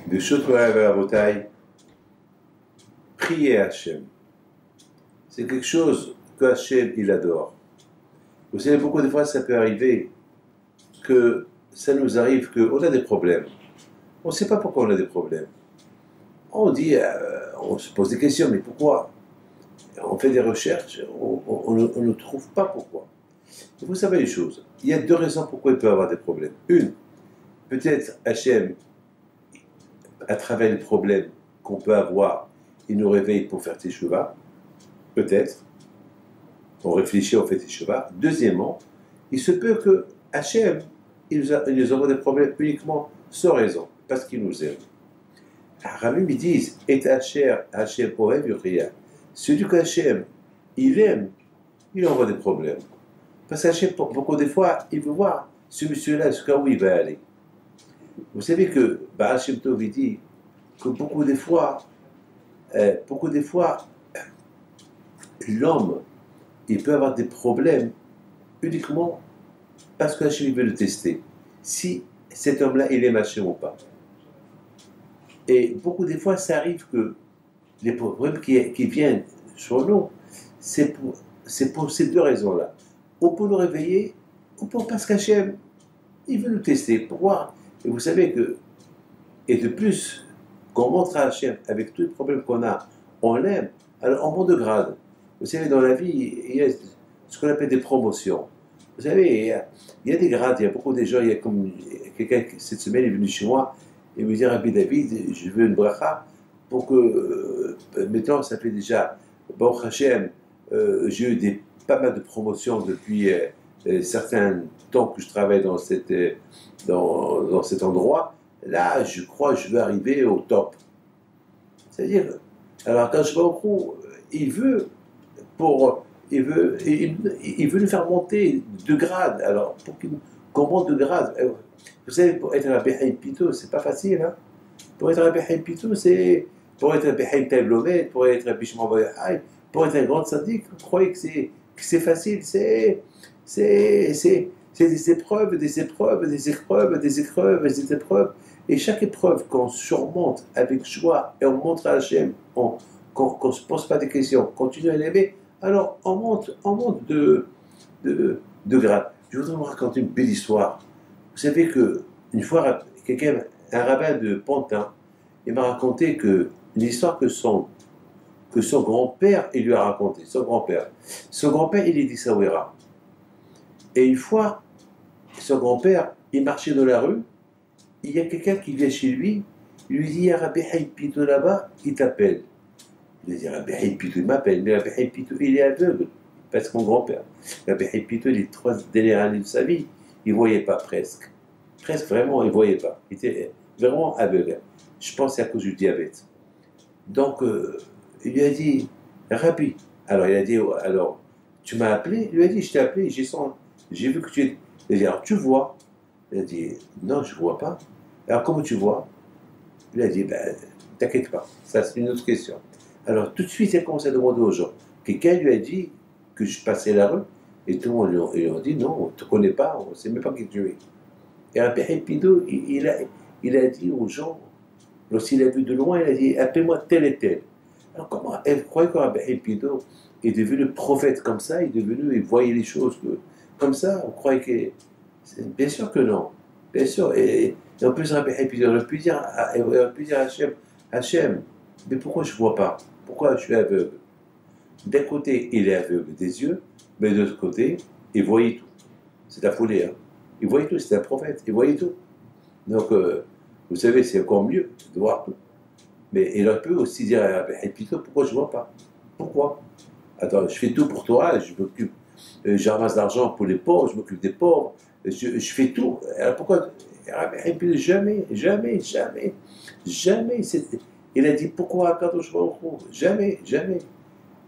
De Shotoa vers la bataille, prier Hachem. C'est quelque chose que Hachem, il adore. Vous savez, beaucoup de fois, ça peut arriver que ça nous arrive qu'on a des problèmes. On ne sait pas pourquoi on a des problèmes. On dit, on se pose des questions, mais pourquoi? On fait des recherches, on ne trouve pas pourquoi. Et vous savez une chose, il y a deux raisons pourquoi il peut avoir des problèmes. Une, peut-être Hachem, à travers les problèmes qu'on peut avoir, il nous réveille pour faire teshuva. Peut-être. On réfléchit, on fait teshuva. Deuxièmement, il se peut que Hachem, il nous envoie des problèmes uniquement sans raison, parce qu'il nous aime. Les Rabbins me disent, et Hachem Ohev Uriah. Celui que Hachem, il aime, il envoie des problèmes. Parce qu'Hachem, beaucoup de fois, il veut voir ce monsieur-là, jusqu'à où il va aller. Vous savez que Baal Shem Tov dit que beaucoup de fois, l'homme, il peut avoir des problèmes uniquement parce que Hachem veut le tester. Si cet homme-là, il aime Hachem ou pas. Et beaucoup de fois, ça arrive que les problèmes qui viennent sur nous, c'est pour ces deux raisons-là. Ou pour nous réveiller, ou pour parce qu'Hachem, il veut nous tester, pour voir. Et vous savez que, et de plus, qu'on montre à Hachem, avec tous les problèmes qu'on a, on l'aime, alors on monte de grade. Vous savez, dans la vie, il y a ce qu'on appelle des promotions. Vous savez, il y a des grades, il y a beaucoup de gens, il y a comme quelqu'un, cette semaine, il est venu chez moi, et me dit, Rabbi David, je veux une bracha, pour que, maintenant, ça fait déjà, Baruch Hachem, j'ai eu pas mal de promotions depuis certains temps que je travaille dans cet endroit. Là, je crois que je vais arriver au top. C'est-à-dire, alors quand je vais au crew, il veut nous faire monter de grade. Alors, pour qu'on monte de grade, vous savez, pour être un Behaim Pito, c'est pas facile. Hein? Pour être un Behaim Pito, c'est. Pour être un Behaim Taiblomet, pour être un Bishman Bayahai, pour être un grand sadique, vous croyez que c'est facile? C'est des épreuves, des épreuves, des épreuves, des épreuves, des épreuves. Et chaque épreuve qu'on surmonte avec joie et on montre à Hachem, qu'on ne se pose pas des questions, continue à l'aimer, alors on monte de grade. Je voudrais vous raconter une belle histoire. Vous savez qu'une fois, un rabbin de Pantin, il m'a raconté une histoire que son grand-père, il lui a raconté, son grand-père. Son grand-père, il est d'Issaouira. Et une fois, son grand-père, il marchait dans la rue, il y a quelqu'un qui vient chez lui, il lui dit, il y a Rabbi Haïm Pito là-bas, il t'appelle. Il lui dit, Rabbi Haïm Pito, il m'appelle, mais Rabbi Haïm Pito, il est aveugle, parce que mon grand-père. Rabbi Haïm Pito, les 3 dernières années de sa vie, il ne voyait pas presque. Presque, vraiment, il ne voyait pas. Il était vraiment aveugle. Je pense que c'est à cause du diabète. Donc, il lui a dit, Rabbi, alors il a dit, alors, tu m'as appelé? Il lui a dit, je t'ai appelé, j'ai vu que tu es. Il a dit, alors tu vois? Il a dit, non, je ne vois pas. Alors comment tu vois? Il a dit, ben, t'inquiète pas, ça c'est une autre question. Alors tout de suite, il a commencé à demander aux gens. Quelqu'un lui a dit que je passais la rue, et tout le monde lui a dit, non, on ne te connaît pas, on ne sait même pas qui tu es. Et Rabbi Haïm Pito, il a dit aux gens, lorsqu'il a vu de loin, il a dit, appelez-moi tel et tel. Alors comment elle croyait que Rabbi Haïm Pito est devenu prophète comme ça, il voyait les choses comme ça, on croyait que. Bien sûr que non, bien sûr. Et en plus, Rabbi Haïm Pito aurait pu dire à Hachem, mais pourquoi je ne vois pas? Pourquoi je suis aveugle? D'un côté, il est aveugle des yeux, mais de l'autre côté, il voyait tout. C'est la folie, hein. Il voyait tout, c'était un prophète, il voyait tout. Donc, vous savez, c'est encore mieux de voir tout. Mais il aurait pu aussi dire à Rabbi Haïm Pito, pourquoi je ne vois pas? Pourquoi? Attends, je fais tout pour toi, je m'occupe, je ramasse l'argent pour les pauvres, je m'occupe des pauvres, je fais tout. Alors pourquoi? Rabbi Pito, jamais. Il a dit, pourquoi Akadosh Baruch Hu? Jamais.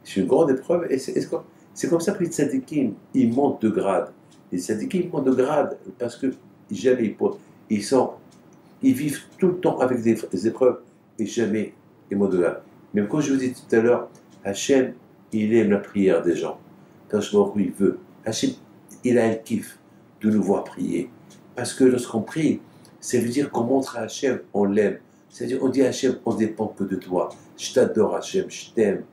C'est une grande épreuve. Et c'est comme ça que les tzadikim, ils montent de grade. Les tzadikim montent de grade parce que jamais ils vivent tout le temps avec des épreuves et jamais ils montent de grade. Même quand je vous dis tout à l'heure, Hachem, il aime la prière des gens. Quand je vois où il veut. Hachem, il a un kiff de nous voir prier. Parce que lorsqu'on prie, ça veut dire qu'on montre à Hachem, on l'aime. C'est-à-dire, on dit à Hachem, on ne dépend que de toi. Je t'adore, Hachem, je t'aime.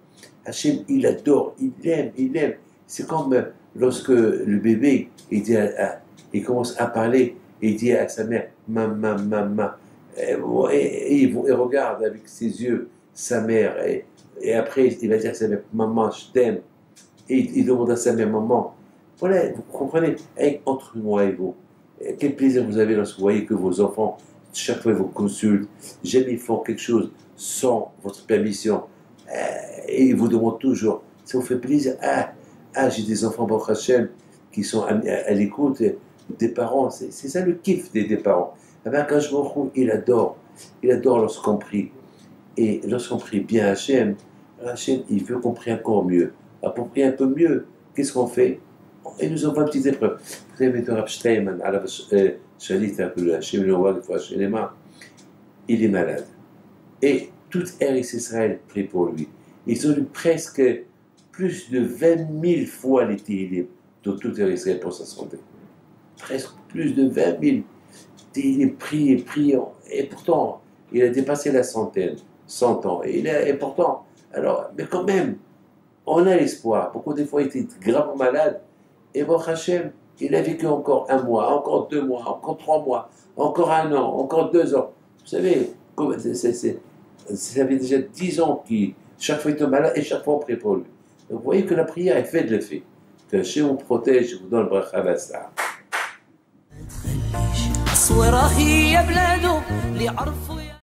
Hachem, il adore, il aime, il aime. C'est comme lorsque le bébé, il commence à parler, et il dit à sa mère, maman, maman. Et il regarde avec ses yeux sa mère, et après, il va dire à sa mère, maman, je t'aime. Et il demande à sa mère, maman. Voilà, vous comprenez, entre moi et vous, quel plaisir vous avez lorsque vous voyez que vos enfants, chaque fois ils vous consultent, jamais ils font quelque chose sans votre permission, et ils vous demandent toujours, ça vous fait plaisir, j'ai des enfants, Baruch Hashem, qui sont à l'écoute des parents, c'est ça le kiff des parents. Eh bien, quand je me retrouve, il adore lorsqu'on prie, et lorsqu'on prie bien Hachem, il veut qu'on prie encore mieux. Alors, pour prier un peu mieux, qu'est-ce qu'on fait? Et nous avons une petite épreuve. Vous savez, le Rav Steinman, il est malade. Et toute Eretz Israël prie pour lui. Ils ont eu presque plus de 20 000 fois les Tehillim dans toute Eretz Israël pour sa santé. Presque plus de 20 000 Tehillim prient. Et pourtant, il a dépassé la centaine, 100 ans. Et pourtant, alors, mais quand même, on a l'espoir. Beaucoup des fois, il était gravement malade. Et Baruch Hashem, il a vécu encore 1 mois, encore 2 mois, encore 3 mois, encore 1 an, encore 2 ans. Vous savez, ça fait déjà 10 ans qu'il, chaque fois il tombe malade et chaque fois on prie pour lui. Donc vous voyez que la prière est faite de l'effet. Que Hachem vous protège, je vous donne le bracha basta.